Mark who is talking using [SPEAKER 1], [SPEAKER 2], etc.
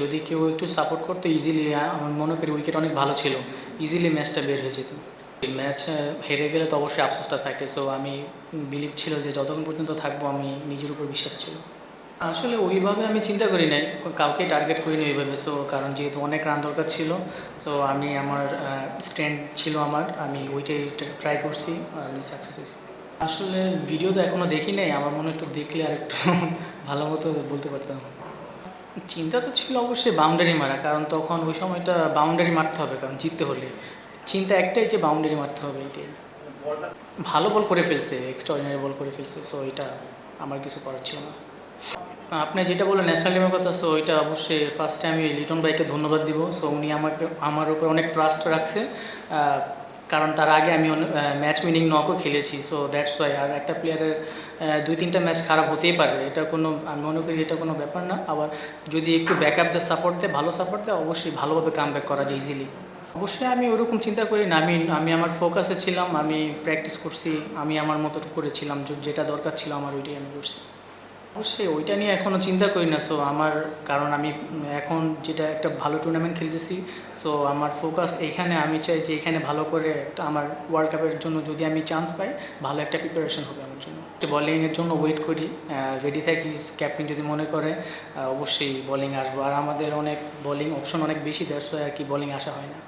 [SPEAKER 1] যদি কেউ একটু সাপোর্ট করতো ইজিলি আমি মনে করি উইকেট অনেক ভালো ছিল, ইজিলি ম্যাচটা বের হয়ে যেত। ম্যাচ হেরে গেলে তো অবশ্যই আফসোসটা থাকে, সো আমি বিলিভ ছিল যে যতক্ষণ পর্যন্ত থাকবো আমি নিজের উপর বিশ্বাস ছিল। আসলে ওইভাবে আমি চিন্তা করি নাই, কাউকে টার্গেট করিনি ওইভাবে। সো কারণ যেহেতু অনেক রান দরকার ছিল, সো আমি আমার স্ট্যান্ড ছিল আমি ওইটাই ট্রাই করছি, আমি সাকসেস হয়েছি। আসলে ভিডিও তো এখনও দেখি নাই, আমার মনে একটু দেখলে আর একটু ভালো মতো বলতে পারতাম। চিন্তা তো ছিল অবশ্যই বাউন্ডারি মারা, কারণ তখন ওই সময়টা বাউন্ডারি মারতে হবে, কারণ জিততে হলে চিন্তা একটাই যে বাউন্ডারি মারতে হবে, এটাই। ভালো বল করে ফেলছে, এক্সট্রাঅর্ডিনারি বল করে ফেলছে, সো এটা আমার কিছু করার ছিল না। আপনি যেটা বললেন ন্যাশনাল টিমের কথা, সো এটা অবশ্যই ফার্স্টে আমি লিটন ভাইকে ধন্যবাদ দিব। সো উনি আমার উপর অনেক ট্রাস্ট রাখছে, কারণ তার আগে আমি ম্যাচ উইনিং নকও খেলেছি। So that's why. আর একটা প্লেয়ারের 2-3টা ম্যাচ খারাপ হতেই পারে, এটা কোনো, আমি মনে করি এটা কোনো ব্যাপার না। আবার যদি একটু ব্যাকআপদের সাপোর্ট দেয়, ভালো সাপোর্ট দেয়, অবশ্যই ভালোভাবে কামব্যাক করা যায় ইজিলি। অবশ্যই আমি ওরকম চিন্তা করি না, আমি আমার ফোকাসে ছিলাম, আমি প্র্যাকটিস করছি, আমি আমার মতো করেছিলাম, যেটা দরকার ছিল আমার ওইটাই আমি করছি। অবশ্যই ওইটা নিয়ে এখনও চিন্তা করি না। সো কারণ আমি এখন যেটা একটা ভালো টুর্নামেন্ট খেলতেছি, সো আমার ফোকাস এইখানে। আমি চাই যে এখানে ভালো করে একটা আমার ওয়ার্ল্ড কাপের জন্য যদি আমি চান্স পাই, ভালো একটা প্রিপারেশন হবে আমার জন্য। বলিংয়ের জন্য ওয়েট করি, রেডি থাকি। ক্যাপ্টেন যদি মনে করে অবশ্যই বোলিং আসবো, আর আমাদের অনেক বোলিং অপশন অনেক বেশি, দ্যাটস ওয়াই আর কি বোলিং আসা হয় না।